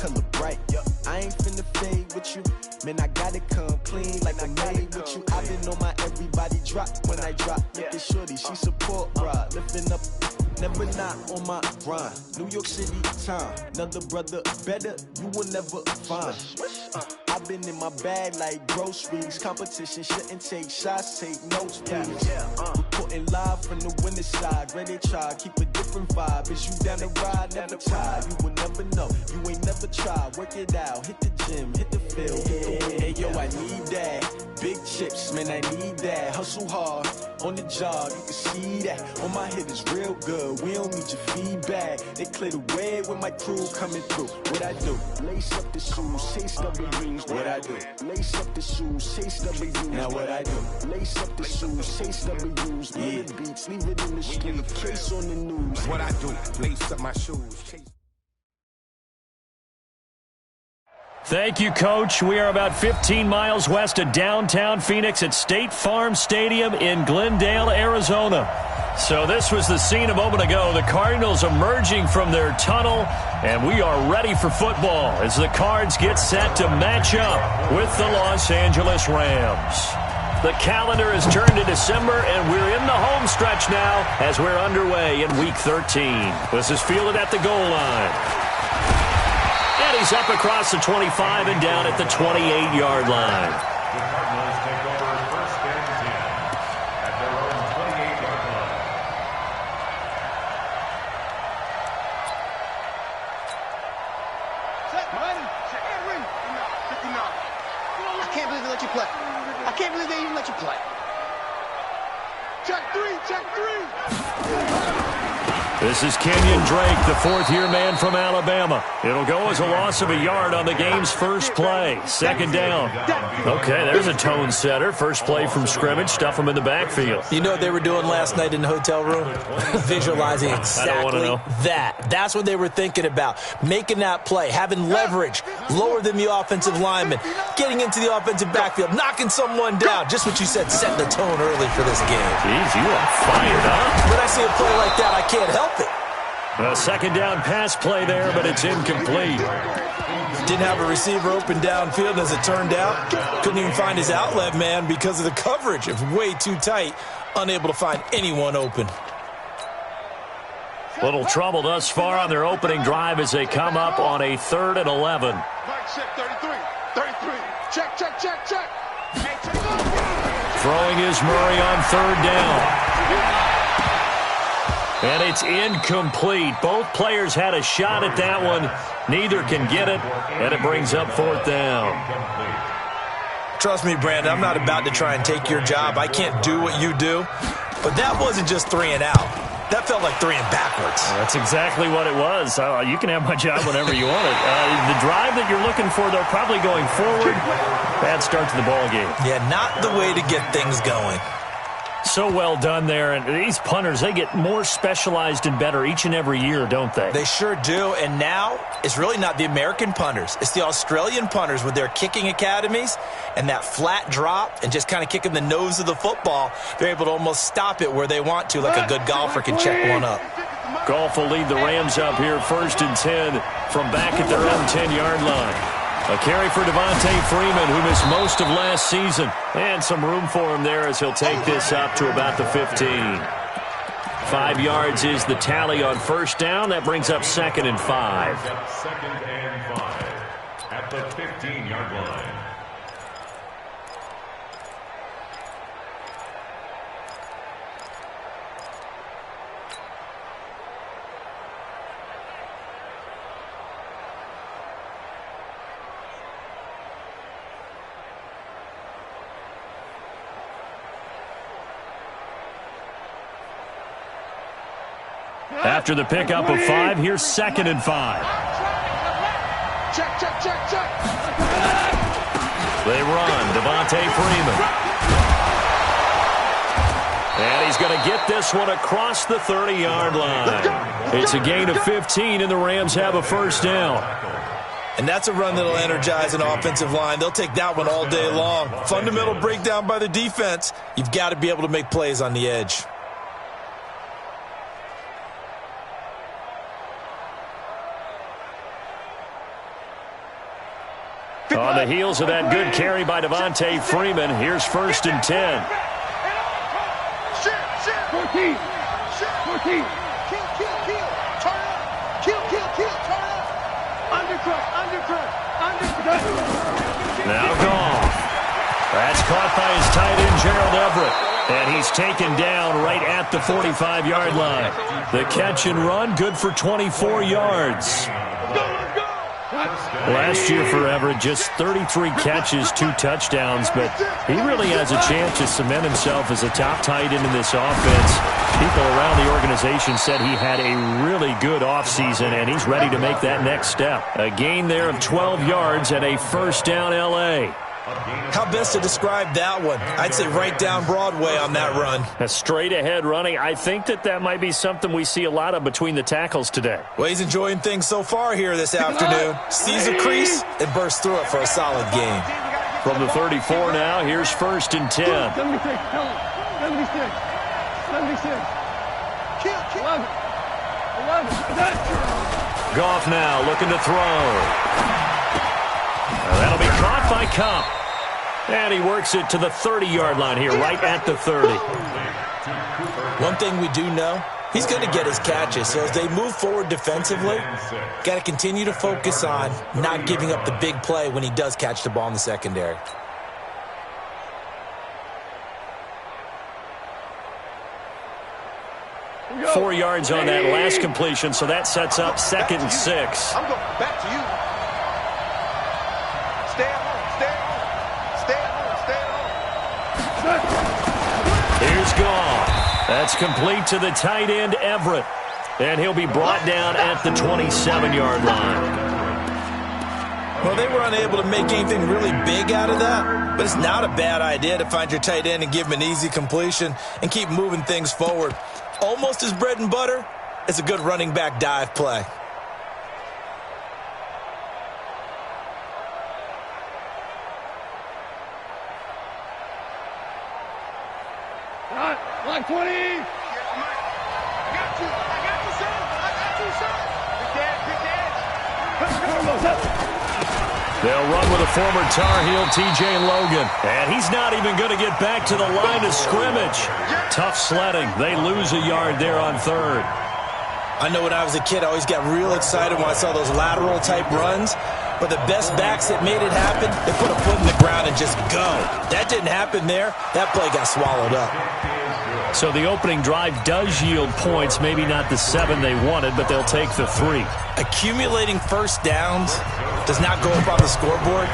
color bright. I ain't finna fade with you. Man, I gotta come clean like I made with you. I've been on my everybody drop when I drop. Look at shorty, she support ride. Lifting up, never not on my grind. New York City time, another brother better, you will never find. I've been in my bag like groceries. Competition shouldn't take shots, take notes, please. Reporting live from the winning side. Ready to try, keep a different vibe. Is you down the ride, never tired. You will never know, you ain't never tried. Work it out, hit the gym, hit the field. Hey yo, I need that. Big chips, man, I need that. Hustle hard, on the job, you can see that. On my head is real good, we don't need your feedback. They clear the way with my crew coming through. What I do? Lace up the shoes, chase W's. What I do? Lace up the shoes, chase W's. Now what I do? Lace up the shoes, chase W's. Yeah. The beats, leave it in the street, case on the news. What I do? Lace up my shoes, chase. Thank you, Coach. We are about 15 miles west of downtown Phoenix at State Farm Stadium in Glendale, Arizona. So this was the scene a moment ago. The Cardinals emerging from their tunnel, and we are ready for football as the Cards get set to match up with the Los Angeles Rams. The calendar has turned to December, and we're in the home stretch now as we're underway in Week 13. This is fielded at the goal line. And he's up across the 25 and down at the 28-yard line. The Cardinals take over first and 10 at their own 28-yard line. Check, money. Check. Edwin. 59. I can't believe they let you play. I can't believe they even let you play. Check three. Check three. This is Kenyon Drake, the fourth-year man from Alabama. It'll go as a loss of a yard on the game's first play. Second down. Okay, there's a tone setter. First play from scrimmage. Stuff them in the backfield. You know what they were doing last night in the hotel room? Visualizing exactly that. That's what they were thinking about. Making that play, having leverage, lower than the offensive lineman, getting into the offensive backfield, knocking someone down. Just what you said, setting the tone early for this game. Jeez, you are fired up. When I see a play like that, I can't help it. A second down pass play there, but it's incomplete. Didn't have a receiver open downfield, as it turned out. Couldn't even find his outlet man because of the coverage. It was way too tight. Unable to find anyone open. Little trouble thus far on their opening drive as they come up on a 3rd and 11. Check 33. 33. Check, check, check, check. Throwing is Murray on 3rd down. And it's incomplete. Both players had a shot at that one. Neither can get it, and it brings up 4th down. Trust me, Brandon, I'm not about to try and take your job. I can't do what you do. But that wasn't just 3 and out. That felt like 3 and backwards. That's exactly what it was. You can have my job whenever you want it. The drive that you're looking for, though, probably going forward. Bad start to the ball game. Yeah, not the way to get things going. So well done there, and these punters, they get more specialized and better each and every year, don't they? They sure do, and now it's really not the American punters. It's the Australian punters with their kicking academies and that flat drop and just kind of kicking the nose of the football. They're able to almost stop it where they want to, like a good golfer can check one up. Golf will lead the Rams up here 1st and 10 from back at their own 10-yard line. A carry for Devontae Freeman, who missed most of last season. And some room for him there as he'll take this up to about the 15. 5 yards is the tally on 1st down. That brings up 2nd and 5. 2nd and 5 at the 15-yard line. After the pickup of 5, here's 2nd and 5. Check, check, check, check. They run. Devontae Freeman. And he's going to get this one across the 30-yard line. It's a gain of 15, and the Rams have a 1st down. And that's a run that'll energize an offensive line. They'll take that one all day long. Fundamental breakdown by the defense. You've got to be able to make plays on the edge. On the heels of that good carry by Devontae Freeman, here's 1st and 10. 14. 14. Kill. Turn up. Kill. Turn up. Undercut. Now gone. That's caught by his tight end, Gerald Everett. And he's taken down right at the 45-yard line. The catch and run, good for 24 yards. Last year for Everett, just 33 catches, 2 touchdowns, but he really has a chance to cement himself as a top tight end in this offense. People around the organization said he had a really good offseason, and he's ready to make that next step. A gain there of 12 yards and a 1st down L.A. How best to describe that one? I'd say right down Broadway on that run. A straight-ahead running. I think that might be something we see a lot of between the tackles today. Well, he's enjoying things so far here this afternoon. Sees a crease and bursts through it for a solid gain. From the 34 now, here's 1st and 10. 76. Kill. 11. Goff now looking to throw. That'll be caught by Cup. And he works it to the 30-yard line here, right at the 30. One thing we do know, he's going to get his catches. So as they move forward defensively, got to continue to focus on not giving up the big play when he does catch the ball in the secondary. Go. 4 yards on that last completion, so that sets up 2nd and 6. I'm going back to you. Stay at home. Here's Goff. That's complete to the tight end, Everett. And he'll be brought down at the 27-yard line. Well, they were unable to make anything really big out of that, but it's not a bad idea to find your tight end and give him an easy completion and keep moving things forward. Almost as bread and butter as a good running back dive play. Like 20. I got you, son. Big catch. They'll run with a former Tar Heel, T.J. Logan. And he's not even going to get back to the line of scrimmage. Tough sledding. They lose a yard there on 3rd. I know when I was a kid, I always got real excited when I saw those lateral-type runs. But the best backs that made it happen, they put a foot in the ground and just go. That didn't happen there. That play got swallowed up. So the opening drive does yield points, maybe not the 7 they wanted, but they'll take the 3. Accumulating first downs does not go up on the scoreboard,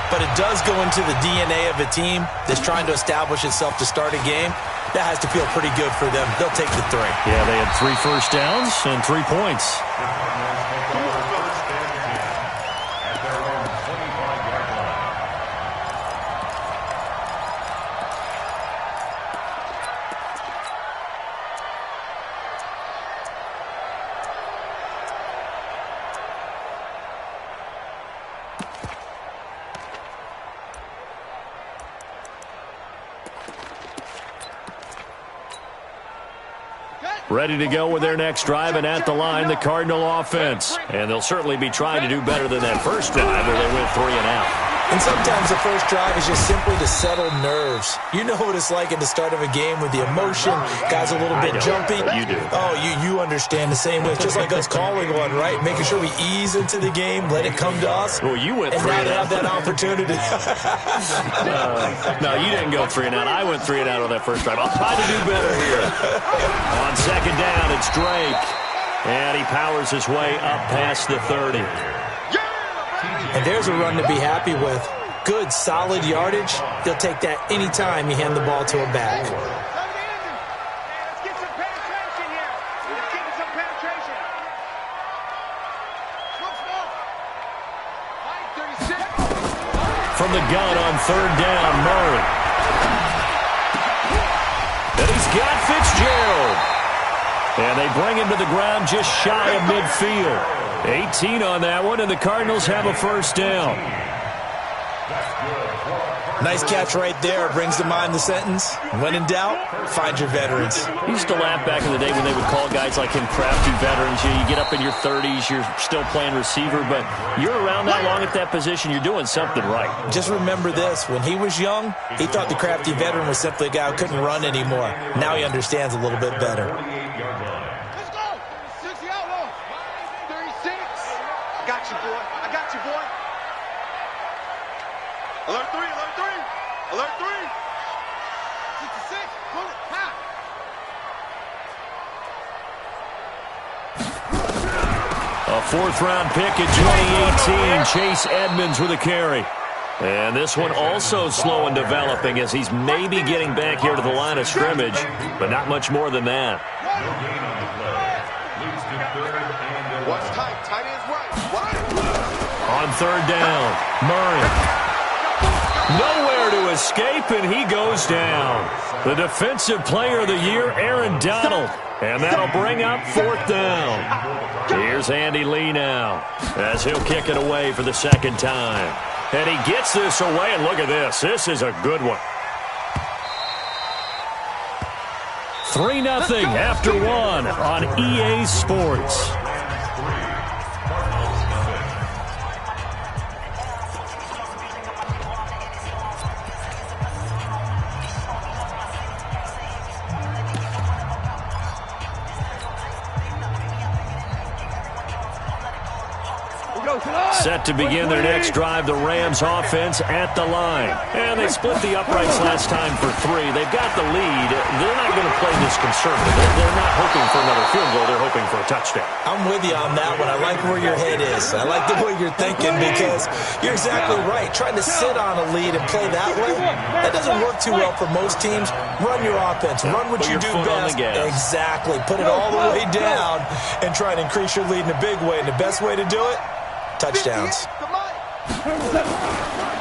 but it does go into the DNA of a team that's trying to establish itself to start a game. That has to feel pretty good for them. They'll take the 3. Yeah, they had 3 first downs and 3 points. Ready to go with their next drive, and at the line, the Cardinal offense. And they'll certainly be trying to do better than that first drive where they went 3 and out. And sometimes the first drive is just simply to settle nerves. You know what it's like at the start of a game with the emotion, guys a little bit jumpy. You do. Oh, you understand the same way. It's just like us calling one, right? Making sure we ease into the game, let it come to us. Well, you went 3 and now and they out. have that opportunity. No, you didn't go 3 and out. I went 3 and out on that first drive. I'll try to do better here. On 2nd down, it's Drake. And he powers his way up past the 30. And there's a run to be happy with. Good, solid yardage. They'll take that anytime you hand the ball to a back. Let's get some penetration here. Let's get some penetration. From the gun on 3rd down, Murray. And he's got Fitzgerald. And they bring him to the ground just shy of midfield. 18 on that one, and the Cardinals have a first down. Nice catch right there. Brings to mind the sentence, when in doubt, find your veterans. I used to laugh back in the day when they would call guys like him crafty veterans. You get up in your 30s, you're still playing receiver, but you're around that long at that position, you're doing something right. Just remember this. When he was young, he thought the crafty veteran was simply a guy who couldn't run anymore. Now he understands a little bit better. Let's go. 60 outlaws. 36. I got you, boy. I got you, boy. Alert 3, alert 3. Alert 3. 66. Pull it. Ha. A fourth-round pick in 2018, Chase Edmonds with a carry. And this one also slow in developing as he's maybe getting back here to the line of scrimmage, but not much more than that. Watch tight. Tight ends right. On third down, Murray. Nowhere to escape, and he goes down. The defensive player of the year, Aaron Donald. And that'll bring up fourth down. Here's Andy Lee now as he'll kick it away for the second time. And he gets this away, and look at this. This is a good one. 3-0 after one on EA Sports. Set to begin their next drive, the Rams offense at the line. And they split the uprights last time for 3. They've got the lead. They're not going to play this conservative. They're not hoping for another field goal. They're hoping for a touchdown. I'm with you on that one. I like where your head is. I like the way you're thinking because you're exactly right. Trying to sit on a lead and play that way, that doesn't work too well for most teams. Run your offense. Run what you do best. Exactly. Put it all the way down and try and increase your lead in a big way. And the best way to do it, touchdowns.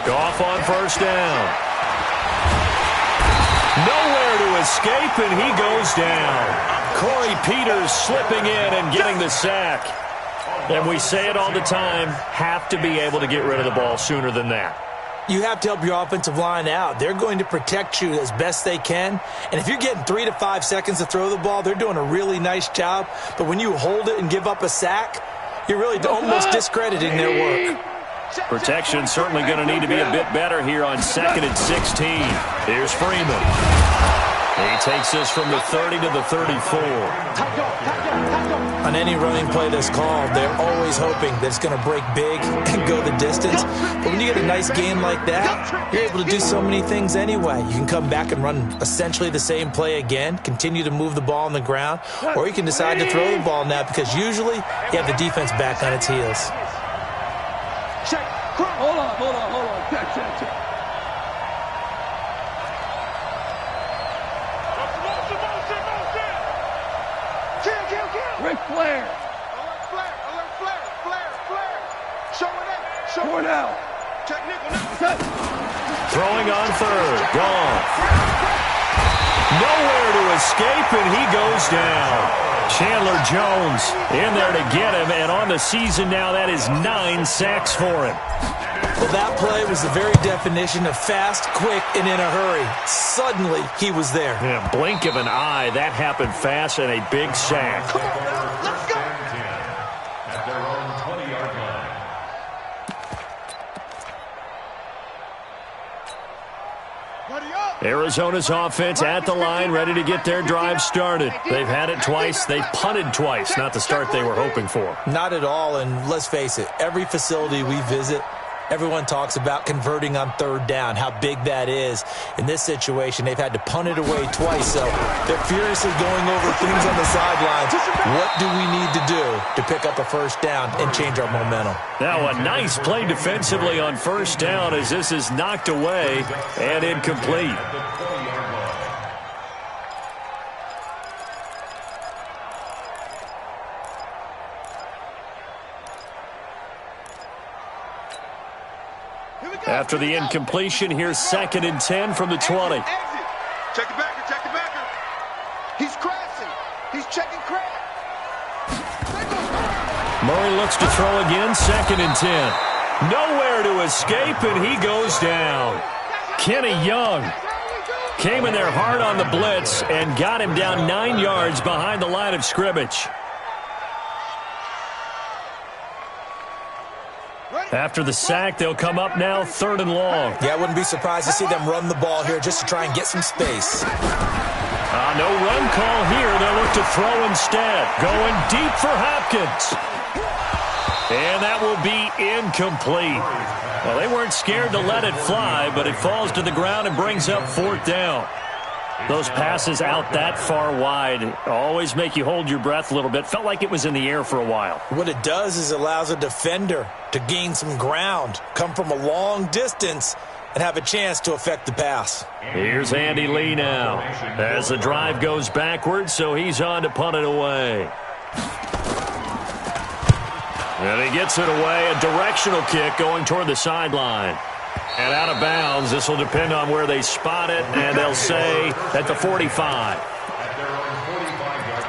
Goff on first down. Nowhere to escape, and he goes down. Corey Peters slipping in and getting the sack. And we say it all the time, have to be able to get rid of the ball sooner than that. You have to help your offensive line out. They're going to protect you as best they can. And if you're getting 3 to 5 seconds to throw the ball, they're doing a really nice job. But when you hold it and give up a sack, you're really almost discrediting their work. Protection certainly going to need to be a bit better here on 2nd and 16. Here's Freeman. He takes this from the 30 to the 34. On any running play that's called, they're always hoping that it's going to break big and go the distance. But when you get a nice game like that, you're able to do so many things anyway. You can come back and run essentially the same play again, continue to move the ball on the ground, or you can decide to throw the ball now because usually you have the defense back on its heels. Hold on. Check. Ric Flair. Alert Flair. Show it out. Check nickel now. Throwing on third. Gone. Nowhere to escape, and he goes down. Chandler Jones in there to get him, and on the season now, that is 9 sacks for him. Well, that play was the very definition of fast, quick, and in a hurry. Suddenly, he was there. Yeah, blink of an eye, that happened fast, and a big sack. Let's go. At their own 20-yard line. Arizona's offense at the line, ready to get their drive started. They've had it twice. They've punted twice. Not the start they were hoping for. Not at all, and let's face it, every facility we visit, everyone talks about converting on third down, how big that is. In this situation, they've had to punt it away twice, so they're furiously going over things on the sidelines. What do we need to do to pick up a first down and change our momentum? Now a nice play defensively on first down as this is knocked away and incomplete. After the incompletion, here's 2nd and 10 from the 20. Check the backer. He's crashing. He's checking crash. Murray looks to throw again, 2nd and 10. Nowhere to escape, and he goes down. Kenny Young came in there hard on the blitz and got him down 9 yards behind the line of scrimmage. After the sack, they'll come up now 3rd and long. Yeah, I wouldn't be surprised to see them run the ball here just to try and get some space. No run call here. They'll look to throw instead. Going deep for Hopkins. And that will be incomplete. Well, they weren't scared to let it fly, but it falls to the ground and brings up 4th down. Those passes out that far wide always make you hold your breath a little bit. Felt like it was in the air for a while. What it does is it allows a defender to gain some ground, come from a long distance, and have a chance to affect the pass. Here's Andy Lee now as the drive goes backwards, so he's on to punt it away. And he gets it away, a directional kick going toward the sideline. And out of bounds, this will depend on where they spot it, and they'll say at the 45. At their own 45-yard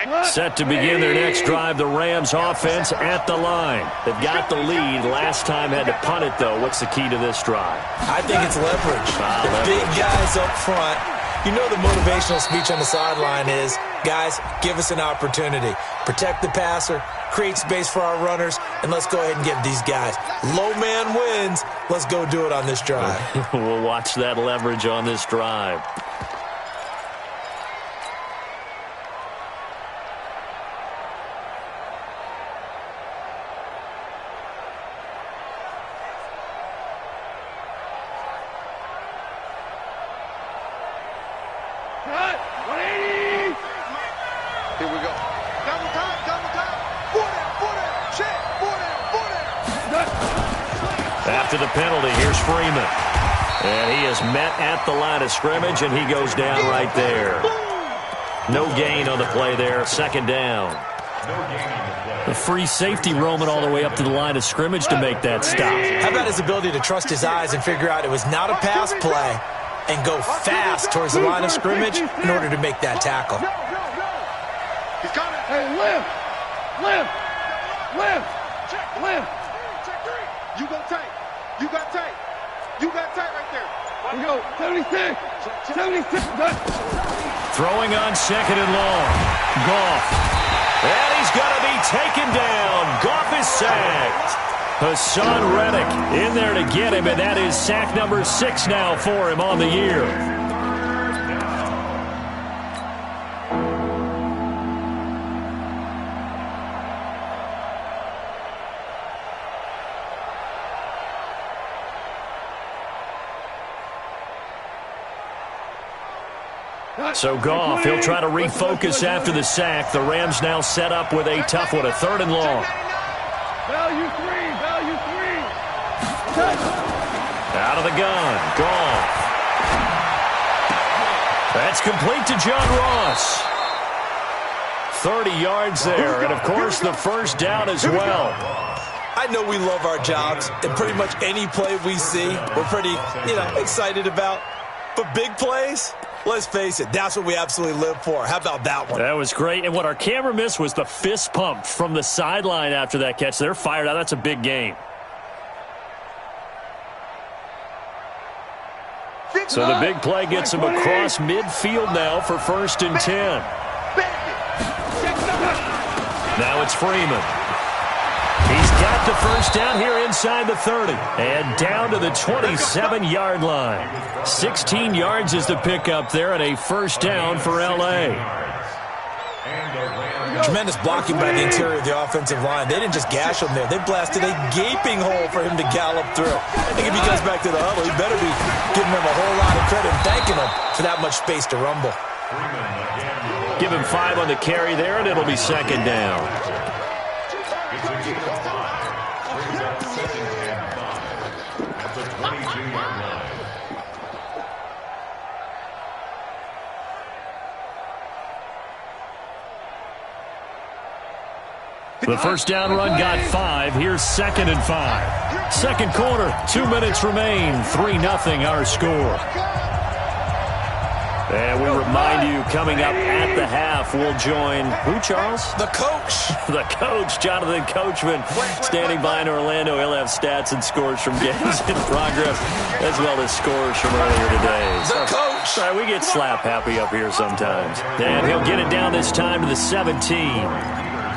line. Set to begin their next drive, the Rams offense at the line. They've got the lead. Last time had to punt it, though. What's the key to this drive? I think it's leverage. The big guys up front. You know the motivational speech on the sideline is, guys, give us an opportunity. Protect the passer, create space for our runners, and let's go ahead and give these guys. Low man wins. Let's go do it on this drive. We'll watch that leverage on this drive. After the penalty, here's Freeman. And he is met at the line of scrimmage, and he goes down right there. No gain on the play there, 2nd down. The free safety roaming all the way up to the line of scrimmage to make that stop. How about his ability to trust his eyes and figure out it was not a pass play and go fast towards the line of scrimmage in order to make that tackle. He's coming. Hey, lift. You go tight. You got tight. You got tight right there. Let's go. 76. Throwing on 2nd and long. Goff. And he's going to be taken down. Goff is sacked. Hassan Reddick in there to get him, and that is sack number 6 now for him on the year. So Goff, he'll try to refocus after the sack. The Rams now set up with a tough one, a 3rd and long. Value 3. Out of the gun, Goff. That's complete to John Ross. 30 yards there, and of course the 1st down as well. I know we love our jobs, and pretty much any play we see, we're pretty, excited about. But big plays, let's face it, that's what we absolutely live for. How about that one? That was great. And what our camera missed was the fist pump from the sideline after that catch. They're fired out. That's a big game. So the big play gets him across midfield now for 1st and 10. Now it's Freeman. He's got the 1st down here inside the 30. And down to the 27-yard line. 16 yards is the pickup there, and a 1st down for L.A. Tremendous blocking by the interior of the offensive line. They didn't just gash him there. They blasted a gaping hole for him to gallop through. I think if he goes back to the huddle, he better be giving him a whole lot of credit and thanking him for that much space to rumble. Give him 5 on the carry there, and it'll be 2nd down. The 1st down run got 5. Here's 2nd and 5. 2nd quarter, 2 minutes remain. 3-0 our score. And we remind you, coming up at the half, we'll join who, Charles? The coach. The coach, Jonathan Coachman, standing by in Orlando. He'll have stats and scores from games in progress, as well as scores from earlier today. The coach. Sorry, we get slap happy up here sometimes. And he'll get it down this time to the 17.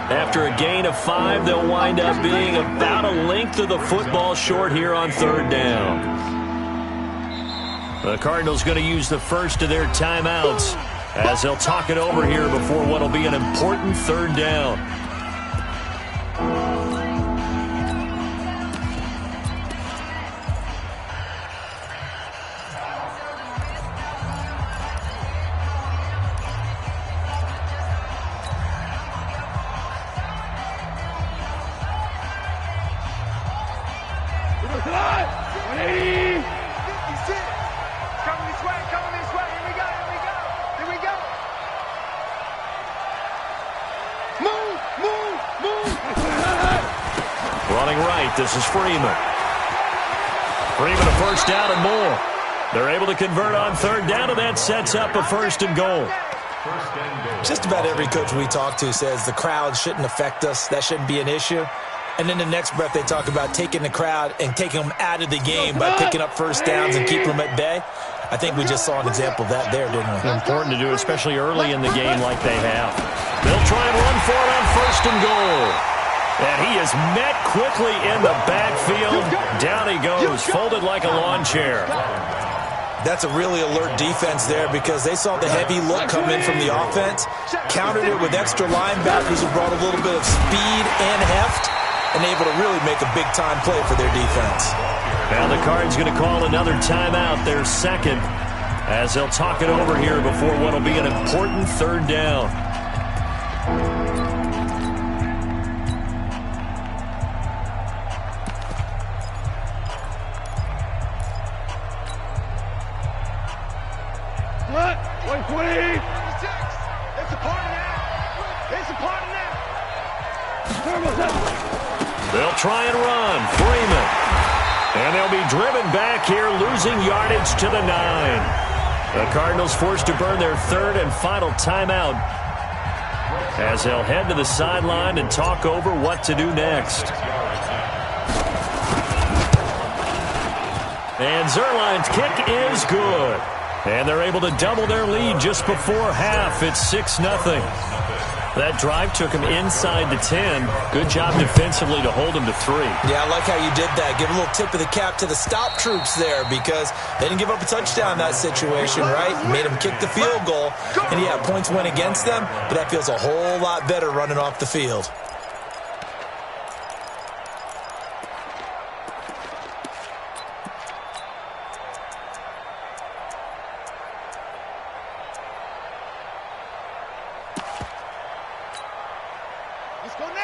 After a gain of 5, they'll wind up being about a length of the football short here on 3rd down. The Cardinals going to use the first of their timeouts as they'll talk it over here before what will be an important 3rd down. Running right, this is Freeman. Freeman a first down and more. They're able to convert on 3rd down, and that sets up a 1st and goal. Just about every coach we talk to says the crowd shouldn't affect us. That shouldn't be an issue. And then the next breath they talk about taking the crowd and taking them out of the game by picking up 1st downs and keeping them at bay. I think we just saw an example of that there, didn't we? Important to do, especially early in the game like they have. They'll try and run for it on 1st and goal. And he is met quickly in the backfield. Down he goes, folded like a lawn chair. That's a really alert defense there because they saw the heavy look come in from the offense, countered it with extra linebackers who brought a little bit of speed and heft, and able to really make a big-time play for their defense. Now the Cards going to call another timeout, their 2nd, as they'll talk it over here before what will be an important 3rd down. They'll try and run. Freeman. And they'll be driven back here, losing yardage to the 9. The Cardinals forced to burn their 3rd and final timeout as they'll head to the sideline and talk over what to do next. And Zerline's kick is good. And they're able to double their lead just before half. It's 6-0. That drive took him inside the 10. Good job defensively to hold him to 3. Yeah, I like how you did that. Give a little tip of the cap to the stop troops there because they didn't give up a touchdown in that situation, right? Made them kick the field goal. And yeah, points went against them, but that feels a whole lot better running off the field.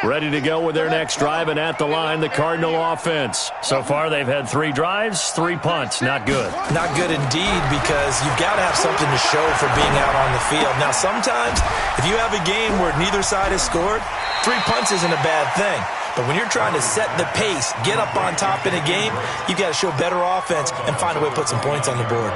Ready to go with their next drive, and at the line, the Cardinal offense. So far, they've had 3 drives, 3 punts. Not good. Not good indeed, because you've got to have something to show for being out on the field. Now, sometimes, if you have a game where neither side has scored, 3 punts isn't a bad thing. But when you're trying to set the pace, get up on top in a game, you've got to show better offense and find a way to put some points on the board.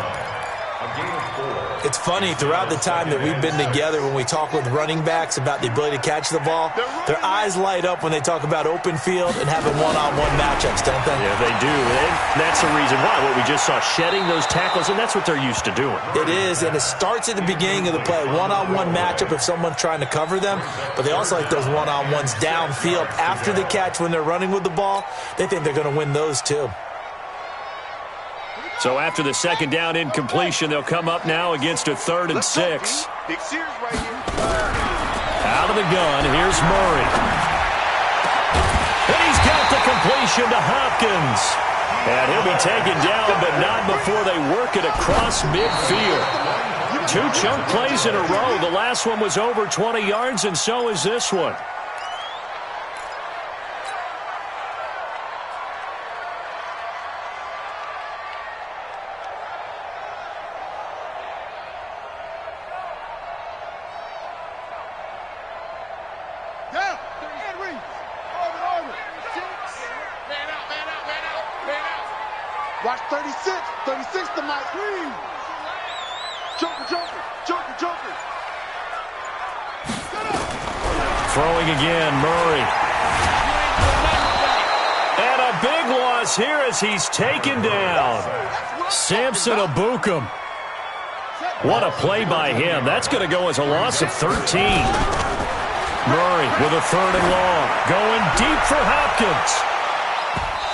It's funny, throughout the time that we've been together, when we talk with running backs about the ability to catch the ball, their eyes light up when they talk about open field and having one-on-one matchups, don't they? Yeah, they do. And that's the reason why. What we just saw, shedding those tackles, and that's what they're used to doing. It is, and it starts at the beginning of the play. One-on-one matchup if someone's trying to cover them, but they also like those one-on-ones downfield after the catch when they're running with the ball. They think they're going to win those, too. So after the 2nd down incompletion, they'll come up now against a 3rd and 6. Out of the gun, here's Murray. And he's got the completion to Hopkins. And he'll be taken down, but not before they work it across midfield. 2 chunk plays in a row. The last one was over 20 yards, and so is this one. Watch 36. 36 to Mike. Joker. Throwing again, Murray. And a big loss here as he's taken down. Samson Abukum. What a play by him. That's going to go as a loss of 13. Murray with a 3rd and long. Going deep for Hopkins.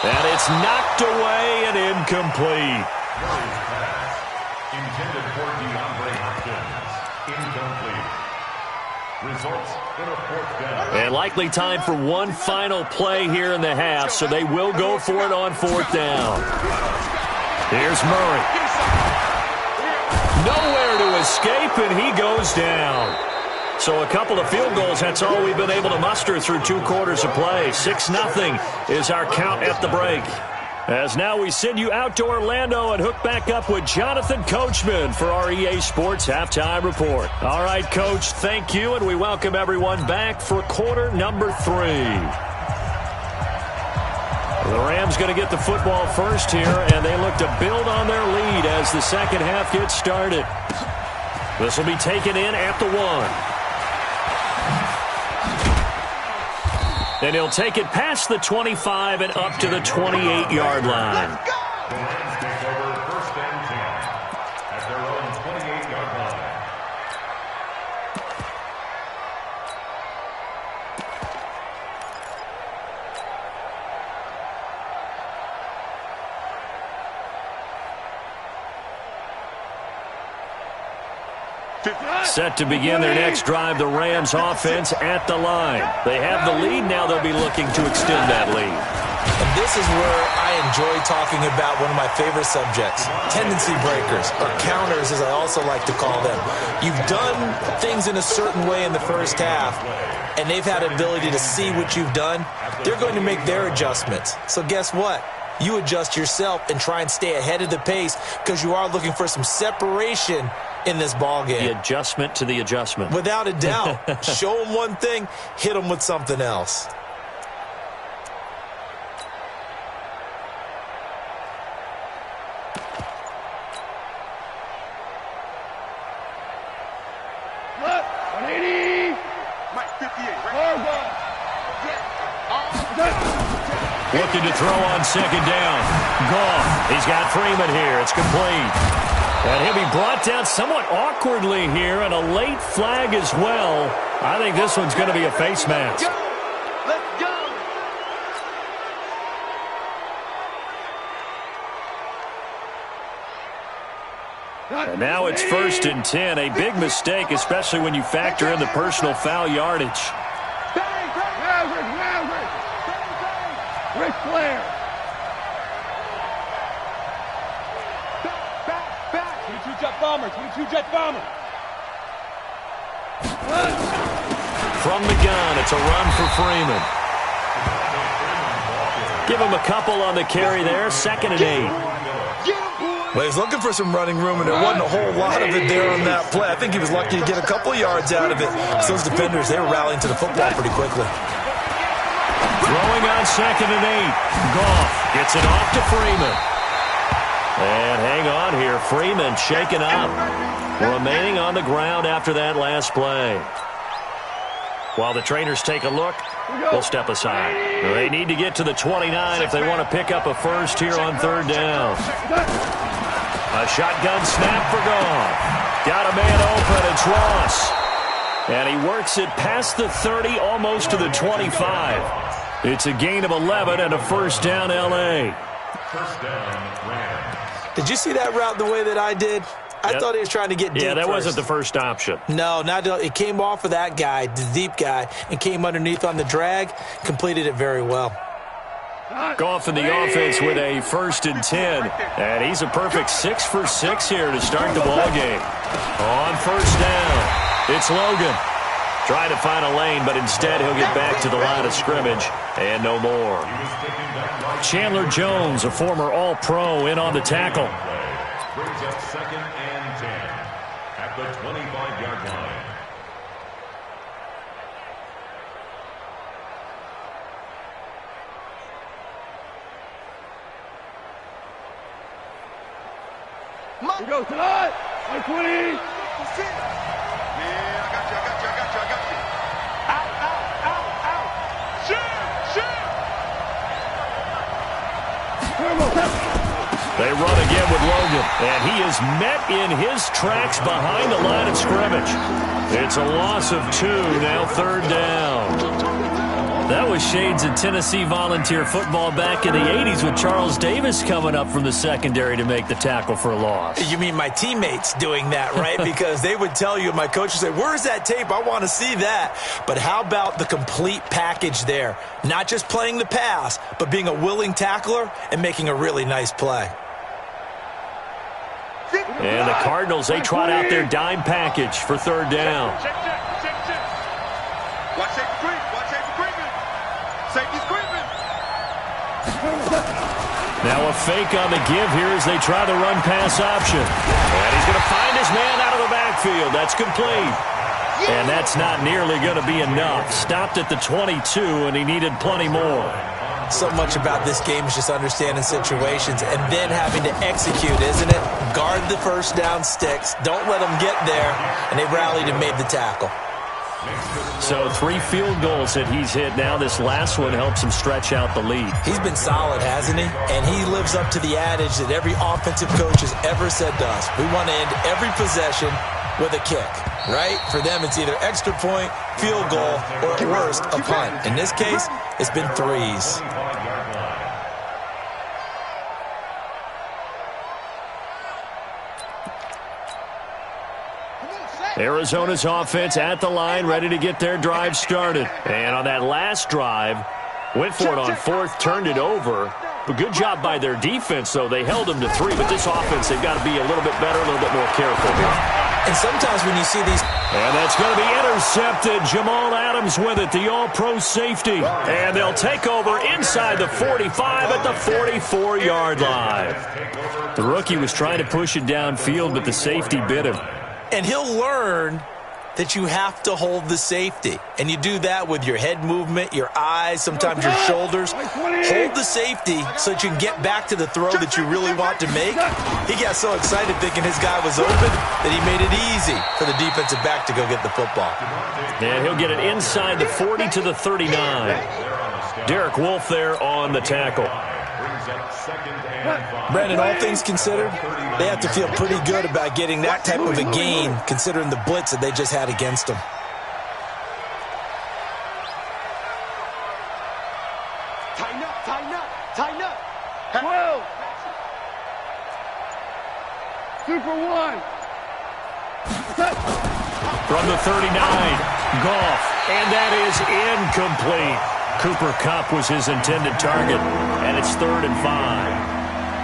And it's knocked away and incomplete. Murray's pass, intended for DeAndre Hopkins, incomplete. Results in a 4th down. And likely time for one final play here in the half, so they will go for it on 4th down. Here's Murray. Nowhere to escape, and he goes down. So a couple of field goals, that's all we've been able to muster through 2 quarters of play. 6-0 is our count at the break. As now we send you out to Orlando and hook back up with Jonathan Coachman for our EA Sports Halftime Report. All right, Coach, thank you, and we welcome everyone back for quarter number 3. The Rams going to get the football first here, and they look to build on their lead as the second half gets started. This will be taken in at the 1. And he'll take it past the 25 and up to the 28-yard line. The Rams take over 1st and 10 at their own 28-yard line. Set to begin their next drive, the Rams offense at the line. They have the lead. Now they'll be looking to extend that lead. And this is where I enjoy talking about one of my favorite subjects, tendency breakers, or counters as I also like to call them. You've done things in a certain way in the first half, and they've had the ability to see what you've done. They're going to make their adjustments. So guess what? You adjust yourself and try and stay ahead of the pace because you are looking for some separation in this ball game. The adjustment to the adjustment. Without a doubt. Show them one thing, hit them with something else. Looking to throw on second down. Goff. He's got Freeman here. It's complete. And he'll be brought down somewhat awkwardly here, and a late flag as well. I think this one's going to be a face mask. Let's go. And now it's 1st and 10. A big mistake, especially when you factor in the personal foul yardage. Ric Flair. Back. 22 jet bomber. From the gun, it's a run for Freeman. Give him a couple on the carry there. 2nd and 8. Well, he's looking for some running room, and there wasn't a whole lot of it there on that play. I think he was lucky to get a couple yards out of it. So those defenders, they were rallying to the football pretty quickly. Throwing on 2nd and 8. Goff gets it off to Freeman. And hang on here. Freeman shaken up. Remaining on the ground after that last play. While the trainers take a look, we'll step aside. They need to get to the 29 if they want to pick up a first here on 3rd down. A shotgun snap for Goff. Got a man open. It's Ross. And he works it past the 30, almost to the 25. It's a gain of 11 and a 1st down, L.A. 1st down, Rams. Did you see that route the way that I did? I thought he was trying to get deep. Yeah, that first. wasn't the first option. No, not it came off of that guy, the deep guy, and came underneath on the drag, completed it very well. Goff in the offense with a 1st and 10. And he's a perfect 6 for 6 here to start the ball game. On 1st down, it's Logan. Trying to find a lane, but instead he'll get back to the line of scrimmage and no more. Chandler Jones, a former All-Pro, in on the tackle. Brings up 2nd and 10 at the 25-yard line. Here goes tonight. 20. Man, I got you. Out. Shoot. They run again with Logan, and he is met in his tracks behind the line of scrimmage. It's a loss of 2, now 3rd down. That was shades of Tennessee volunteer football back in the 80s with Charles Davis coming up from the secondary to make the tackle for a loss. You mean my teammates doing that, right? Because they would tell you, my coach would say, where's that tape? I want to see that. But how about the complete package there? Not just playing the pass, but being a willing tackler and making a really nice play. And the Cardinals, they trot out their dime package for 3rd down. Check. Watch safety creep. Safety's creeping. Now a fake on the give here as they try the run-pass option. And he's going to find his man out of the backfield. That's complete. And that's not nearly going to be enough. Stopped at the 22, and he needed plenty more. So much about this game is just understanding situations and then having to execute, isn't it? Guard the first down sticks. Don't let them get there. And they rallied and made the tackle. So 3 field goals that he's hit now. This last one helps him stretch out the lead. He's been solid, hasn't he? And he lives up to the adage that every offensive coach has ever said to us. We want to end every possession with a kick, right? For them, it's either extra point, field goal, or at worst, a punt. In this case, it's been 3s. Arizona's offense at the line, ready to get their drive started. And on that last drive, went for it on 4th, turned it over. But good job by their defense, though. They held them to 3, but this offense, they've got to be a little bit better, a little bit more careful here. And sometimes when you see these... And that's going to be intercepted. Jamal Adams with it, the all-pro safety. And they'll take over inside the 45 at the 44-yard line. The rookie was trying to push it downfield, but the safety bit him. And he'll learn that you have to hold the safety. And you do that with your head movement, your eyes, sometimes your shoulders. Hold the safety so that you can get back to the throw that you really want to make. He got so excited thinking his guy was open that he made it easy for the defensive back to go get the football. And he'll get it inside the 40 to the 39. Derek Wolfe there on the tackle. Brandon, all things considered, they have to feel pretty good about getting that type of a gain considering the blitz that they just had against them. Tighten up. 12. Super 1. From the 39, Goff, and that is incomplete. Cooper Kupp was his intended target, and it's 3rd and 5.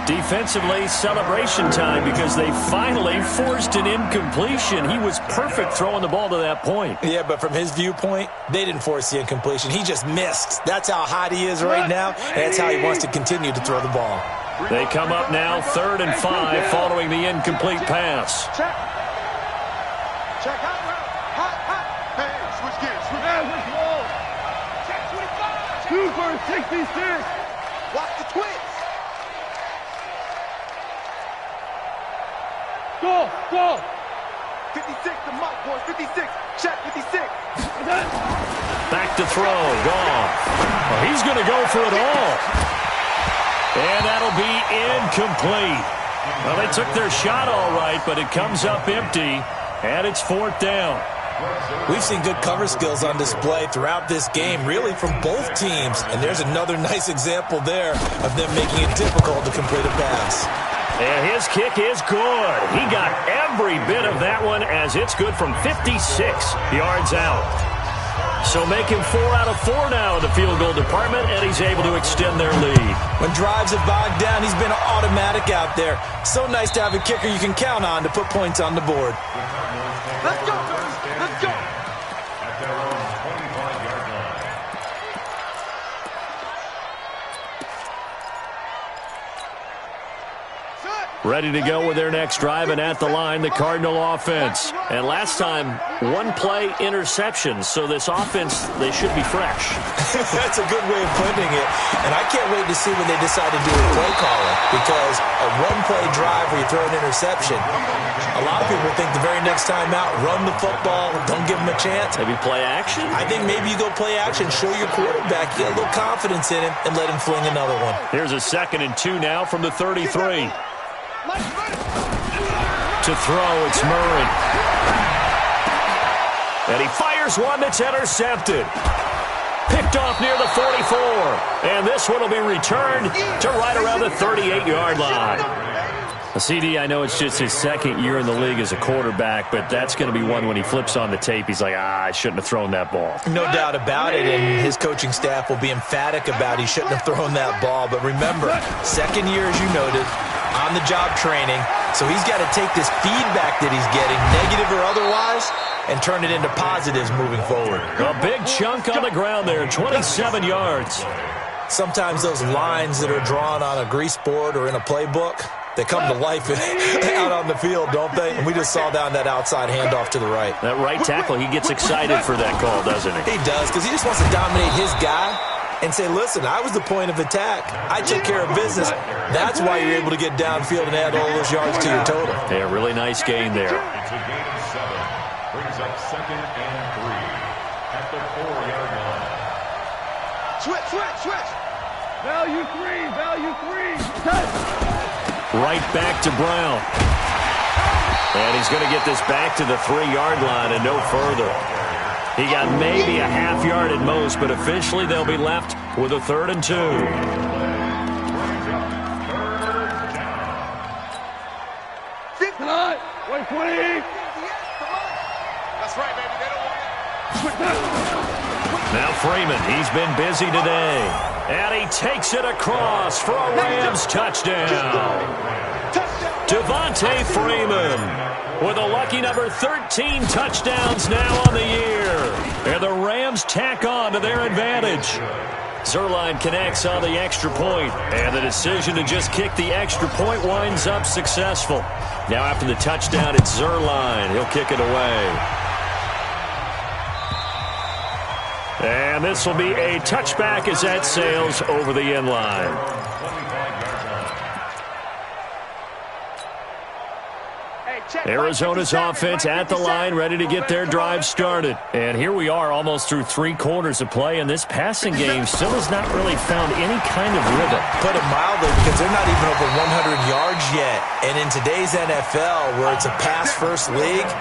Defensively, celebration time because they finally forced an incompletion. He was perfect throwing the ball to that point. Yeah, but from his viewpoint, they didn't force the incompletion. He just missed. That's how hot he is right now, and that's how he wants to continue to throw the ball. They come up now 3rd and 5 following the incomplete pass. Check. Hot. Hey, switch gears. Check 25. Super 66. Watch the twist. Go. 56, the mark, boys. 56. Check 56. Back to throw. Goff. Well, he's going to go for it all. And that'll be incomplete. Well, they took their shot all right, but it comes up empty, and it's 4th down. We've seen good cover skills on display throughout this game, really from both teams. And there's another nice example there of them making it difficult to complete a pass. And his kick is good. He got every bit of that one as it's good from 56 yards out. So make him 4 out of 4 now in the field goal department, and he's able to extend their lead. When drives have bogged down, he's been automatic out there. So nice to have a kicker you can count on to put points on the board. Let's go. At their own 25-yard line. ready to go with their next drive, and at the line, the Cardinal offense. And last time, one-play interception, so this offense, they should be fresh. That's a good way of putting it, and I can't wait to see when they decide to do a play calling, because a one-play drive where you throw an interception, a lot of people think the very next time out, run the football, don't give them a chance. Maybe play action? I think maybe you go play action, show your quarterback, get a little confidence in him, and let him fling another one. Here's a 2nd and 2 now from the 33. To throw, it's Murray. And he fires one that's intercepted. Picked off near the 44. And this one will be returned to right around the 38-yard line. CD, I know it's just his 2nd year in the league as a quarterback, but that's going to be one when he flips on the tape, he's like, I shouldn't have thrown that ball. No doubt about it, and his coaching staff will be emphatic about he shouldn't have thrown that ball. But remember, 2nd year, as you noted, on-the-job training, so he's got to take this feedback that he's getting, negative or otherwise, and turn it into positives moving forward. A big chunk on the ground there, 27 yards. Sometimes those lines that are drawn on a grease board or in a playbook, they come to life out on the field, don't they? And we just saw down that outside handoff to the right. That right tackle, he gets excited for that call, doesn't he? He does, because he just wants to dominate his guy and say, listen, I was the point of attack. I took care of business. That's why you're able to get downfield and add all those yards to your total. Yeah, really nice gain there. It's a gain of 7. Brings up 2nd and 3 at the 4-yard line. Switch. Value three. Touch. Right back to Brown. And he's going to get this back to the 3-yard line and no further. He got maybe a half yard at most, but officially they'll be left with a 3rd and 2. Tonight, 120. That's right, baby. They don't want it. Now Freeman, he's been busy today. And he takes it across for a Rams touchdown. Devontae Freeman with a lucky number 13 touchdowns now on the year. And the Rams tack on to their advantage. Zerline connects on the extra point, and the decision to just kick the extra point winds up successful. Now after the touchdown, it's Zerline. He'll kick it away. And this will be a touchback as that sails over the end line. Arizona's offense at the line, ready to get their drive started. And here we are almost through 3 quarters of play, and this passing game still has not really found any kind of rhythm. Put it mildly, because they're not even over 100 yards yet. And in today's NFL, where it's a pass-first league,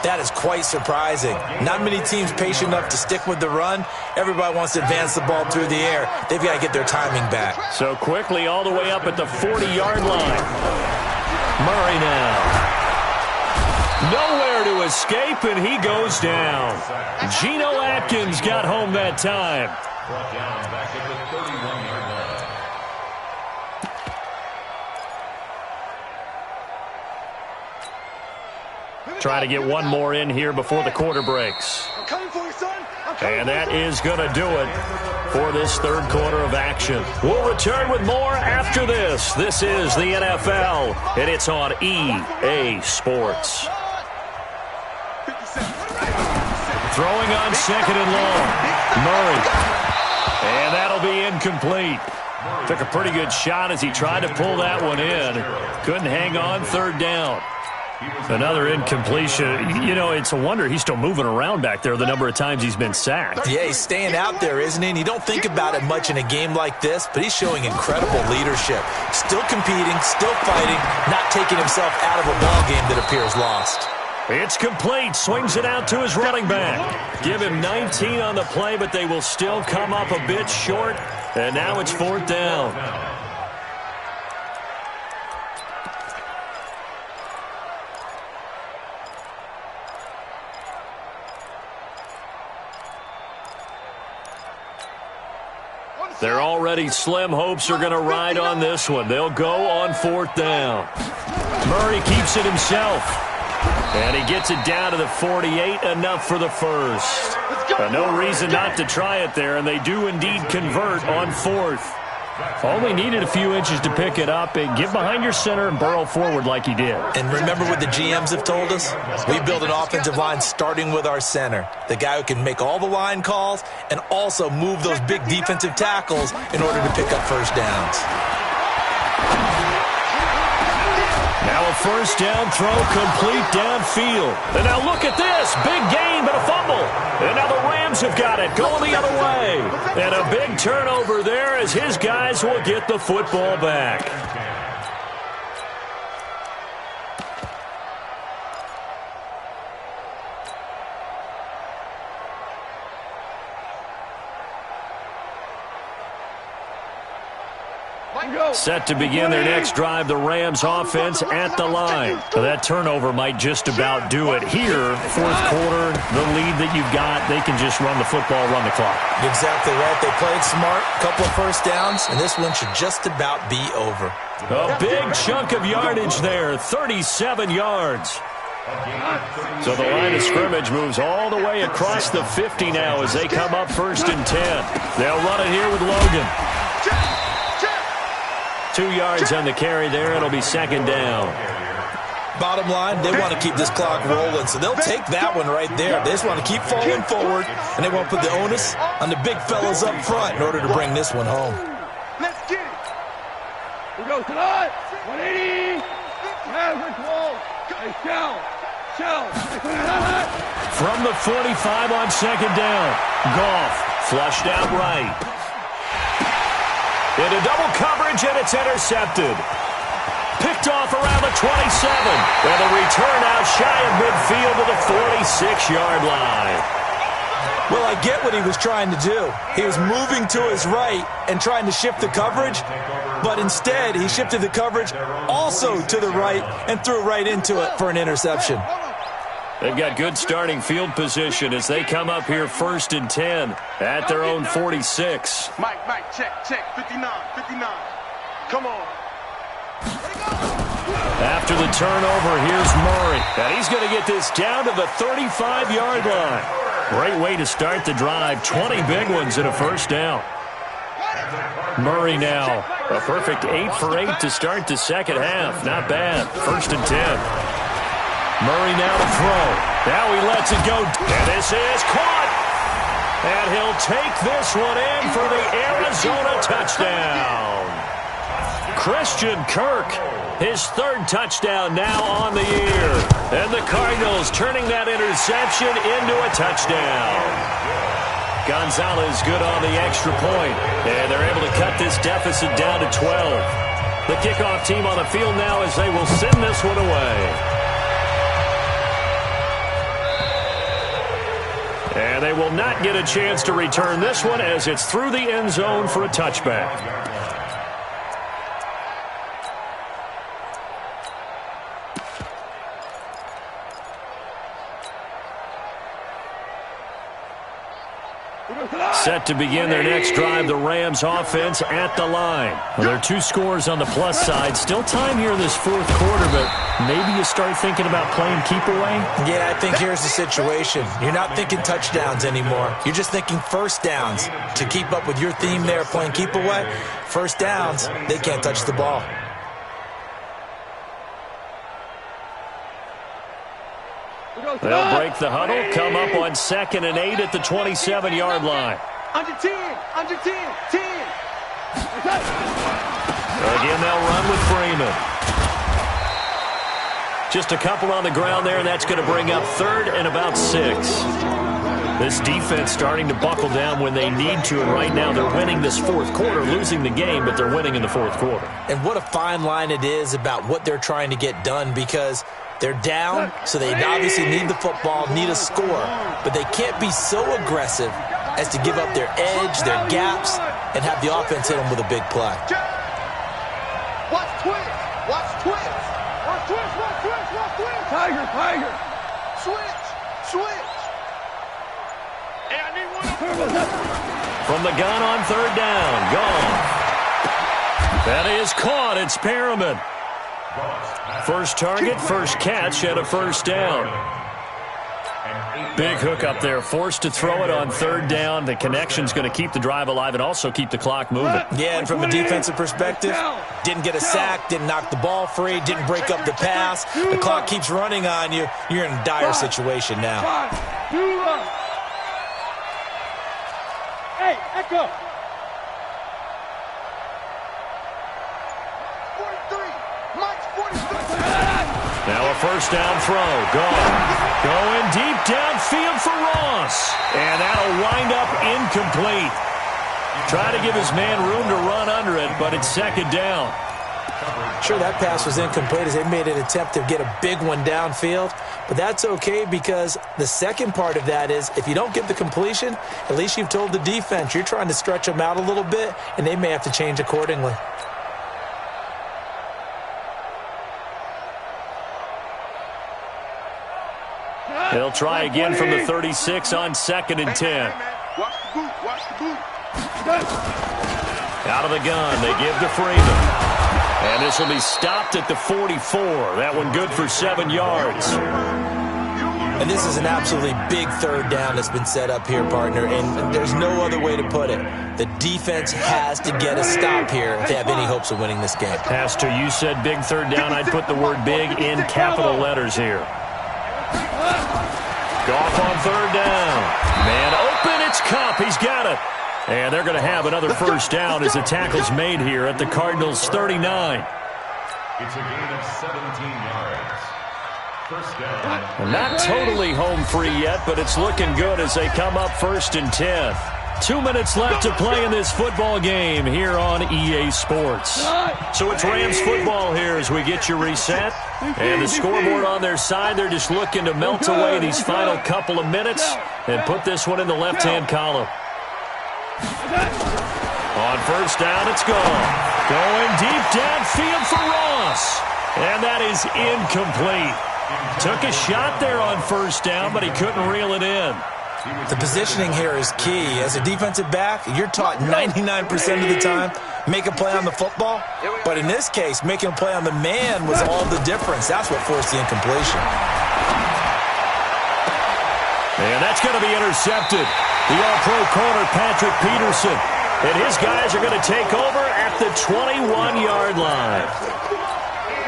that is quite surprising. Not many teams patient enough to stick with the run. Everybody wants to advance the ball through the air. They've got to get their timing back. So quickly all the way up at the 40-yard line. Murray now. Nowhere to escape, and he goes down. Geno Atkins got home that time. Brought down back at the 31-yard line. Trying to get one more in here before the quarter breaks. I'm coming for you, son. And that is going to do it for this 3rd quarter of action. We'll return with more after this. This is the NFL, and it's on EA Sports. Throwing on 2nd and long. Murray. And that'll be incomplete. Took a pretty good shot as he tried to pull that one in. Couldn't hang on, 3rd down. Another incompletion. You know, it's a wonder he's still moving around back there the number of times he's been sacked. Yeah, he's staying out there, isn't he? And you don't think about it much in a game like this, but he's showing incredible leadership. Still competing, still fighting, not taking himself out of a ball game that appears lost. It's complete. Swings it out to his running back. Give him 19 on the play, but they will still come up a bit short. And now it's 4th down. Their already slim hopes are going to ride on this one. They'll go on 4th down. Murray keeps it himself. And he gets it down to the 48, enough for the first. No reason not to try it there, and they do indeed convert on 4th. Only needed a few inches to pick it up and get behind your center and burrow forward like he did. And remember what the GMs have told us? We build an offensive line starting with our center, the guy who can make all the line calls and also move those big defensive tackles in order to pick up first downs. Now a first down throw complete downfield. And now look at this. Big gain, but a fumble. And now the Rams have got it going the other way. And a big turnover there as his guys will get the football back. Set to begin their next drive, the Rams offense at the line. So that turnover might just about do it here. Fourth quarter, the lead that you've got, they can just run the football, run the clock. Exactly right. They played smart, couple of first downs, and this one should just about be over. A big chunk of yardage there, 37 yards. So the line of scrimmage moves all the way across the 50 now as they come up 1st and 10. They'll run it here with Logan. 2 yards on the carry there. It'll be 2nd down. Bottom line, they want to keep this clock rolling, so they'll take that one right there. They just want to keep falling forward, and they want to put the onus on the big fellas up front in order to bring this one home. Let's get it. Here goes tonight. 180. Average wall. Hey, shell. From the 45 on 2nd down. Goff flushed out right. Into double coverage, and it's intercepted. Picked off around the 27. And a return out shy of midfield to the 46-yard line. Well, I get what he was trying to do. He was moving to his right and trying to shift the coverage, but instead he shifted the coverage also to the right and threw right into it for an interception. They've got good starting field position as they come up here 1st and 10 at their own 46. Mike, check. 59. Come on. After the turnover, here's Murray. And he's going to get this down to the 35-yard line. Great way to start the drive. 20 big ones and a first down. Murray now. A perfect 8 for 8 to start the second half. Not bad. 1st and 10. Murray now to throw. Now he lets it go. And this is caught. And he'll take this one in for the Arizona touchdown. Christian Kirk, his 3rd touchdown now on the year. And the Cardinals turning that interception into a touchdown. Gonzalez good on the extra point. And they're able to cut this deficit down to 12. The kickoff team on the field now as they will send this one away. And they will not get a chance to return this one as it's through the end zone for a touchback. Set to begin their next drive, the Rams offense at the line. Well, there are 2 scores on the plus side. Still time here in this 4th quarter, but maybe you start thinking about playing keep away? Yeah, I think here's the situation. You're not thinking touchdowns anymore. You're just thinking first downs. To keep up with your theme there, playing keep away, first downs, they can't touch the ball. They'll break the huddle, come up on 2nd and 8 at the 27-yard line. Under 10. Again, they'll run with Freeman. Just a couple on the ground there, and that's going to bring up 3rd and about 6. This defense starting to buckle down when they need to, and right now they're winning this 4th quarter, losing the game, but they're winning in the 4th quarter. And what a fine line it is about what they're trying to get done, because they're down, so they obviously need the football, need a score, but they can't be so aggressive as to give up their edge, their gaps, and have the offense hit them with a big play. Watch twist. Tiger. Switch. Hey, I need one. From the gun on 3rd down, gone. That is caught. It's Perriman. First target, first catch, and a first down. Big hook up there, forced to throw it on third down. The connection's going to keep the drive alive and also keep the clock moving. Yeah, and from a defensive perspective, didn't get a sack, didn't knock the ball free, didn't break up the pass. The clock keeps running on you. You're in a dire situation now. Hey, Echo. 43. Mike's 43. Now a first down throw. Going deep downfield for Ross. And that'll wind up incomplete. Try to give his man room to run under it, but it's second down. Sure, that pass was incomplete as they made an attempt to get a big one downfield. But that's okay because the second part of that is if you don't get the completion, at least you've told the defense you're trying to stretch them out a little bit, and they may have to change accordingly. They'll try again from the 36 on 2nd and 10. Watch the boot. Watch the boot. Out of the gun, they give to Freeman. And this will be stopped at the 44. That one good for 7 yards. And this is an absolutely big third down that's been set up here, partner, and there's no other way to put it. The defense has to get a stop here if they have any hopes of winning this game. Pastor, you said big third down. I'd put the word big in capital letters here. Goff on third down. Man open, it's Kupp. He's got it. And they're going to have another first down as the tackle's made here at the Cardinals' 39. It's a gain of 17 yards. First down. Well, not totally home free yet, but it's looking good as they come up 1st and 10. 2 minutes left to play in this football game here on EA Sports. So it's Rams football here as we get you reset. And the scoreboard on their side, they're just looking to melt away these final couple of minutes and put this one in the left-hand column. On first down, it's gone. Going deep downfield for Ross. And that is incomplete. Took a shot there on first down, but he couldn't reel it in. The positioning here is key. As a defensive back, you're taught 99% of the time, make a play on the football. But in this case, making a play on the man was all the difference. That's what forced the incompletion. And that's going to be intercepted. The all-pro corner, Patrick Peterson. And his guys are going to take over at the 21-yard line.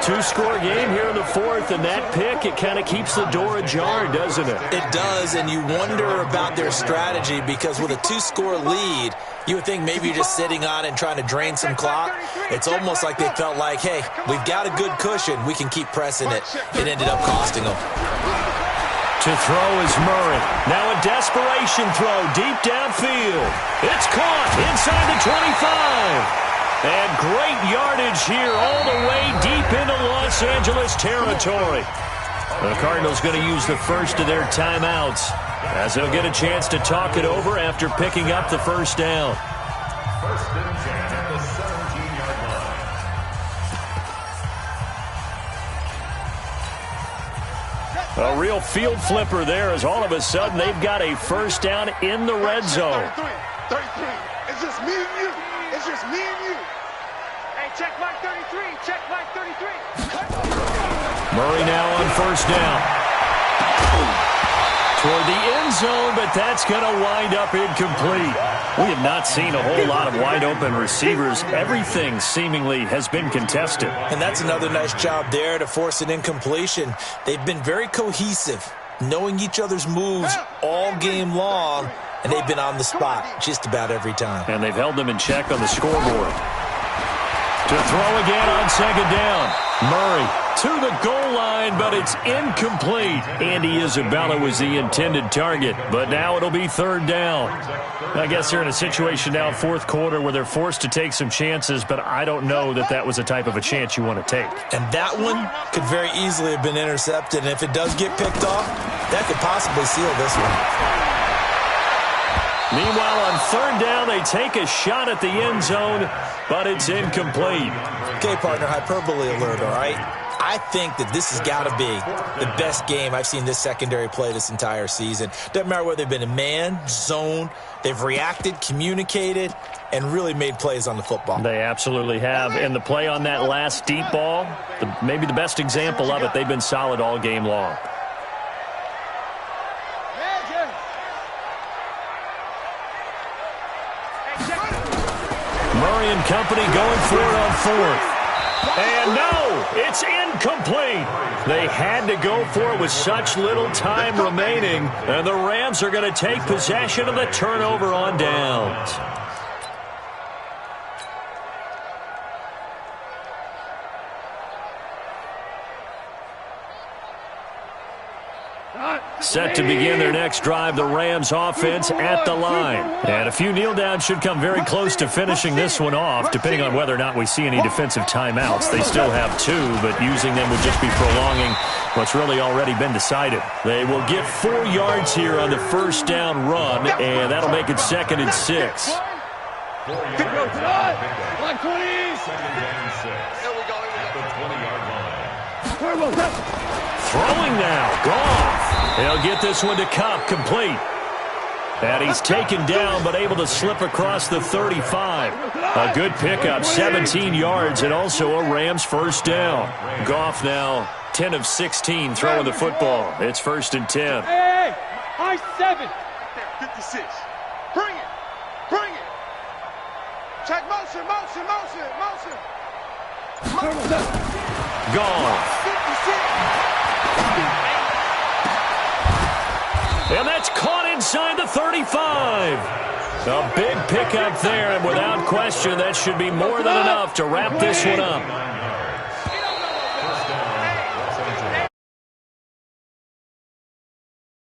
2-score game here in the fourth, and that pick, it kind of keeps the door ajar, doesn't it? It does, and you wonder about their strategy because with a 2-score lead, you would think maybe you're just sitting on it and trying to drain some clock. It's almost like they felt like, hey, we've got a good cushion. We can keep pressing it. It ended up costing them. To throw is Murray. Now a desperation throw deep downfield. It's caught inside the 25. And great yardage here all the way deep into Los Angeles territory. The Cardinals going to use the first of their timeouts as they'll get a chance to talk it over after picking up the first down. First and 10 at the 17-yard line. A real field flipper there as all of a sudden they've got a first down in the red zone. 33. It's just me and you. It's just me and you. Hey, check mark 33. Check mark 33. Murray now on first down. Toward the end zone, but that's going to wind up incomplete. We have not seen a whole lot of wide-open receivers. Everything seemingly has been contested. And that's another nice job there to force an incompletion. They've been very cohesive, knowing each other's moves all game long, and they've been on the spot just about every time. And they've held them in check on the scoreboard. To throw again on second down. Murray to the goal line, but it's incomplete. Andy Isabella was the intended target, but now it'll be third down. I guess they're in a situation now, fourth quarter, where they're forced to take some chances, but I don't know that that was the type of a chance you want to take. And that one could very easily have been intercepted, and if it does get picked off, that could possibly seal this one. Meanwhile, on third down, they take a shot at the end zone, but it's incomplete. Okay, partner, hyperbole alert, all right? I think that this has got to be the best game I've seen this secondary play this entire season. Doesn't matter whether they've been in man, zone, they've reacted, communicated, and really made plays on the football. They absolutely have. And the play on that last deep ball, maybe the best example of it, they've been solid all game long. and company going for it on fourth. And no, it's incomplete. They had to go for it with such little time remaining. And the Rams are going to take possession of the turnover on downs. Set to begin their next drive, the Rams offense at the line. And a few kneel downs should come very close to finishing this one off, depending on whether or not we see any defensive timeouts. They still have 2, but using them would just be prolonging what's really already been decided. They will get 4 yards here on the first down run, and that'll make it 2nd and 6. Throwing now, Goff. He'll get this one to Cup, complete. And he's taken down, but able to slip across the 35. A good pickup, 17 yards, and also a Rams first down. Goff now 10 of 16 throwing the football. It's 1st and 10. Hey, high 7. 56. Bring it. Bring it. Check motion. Goff. 56. And that's caught inside the 35. A big pickup there, and without question, that should be more than enough to wrap this one up.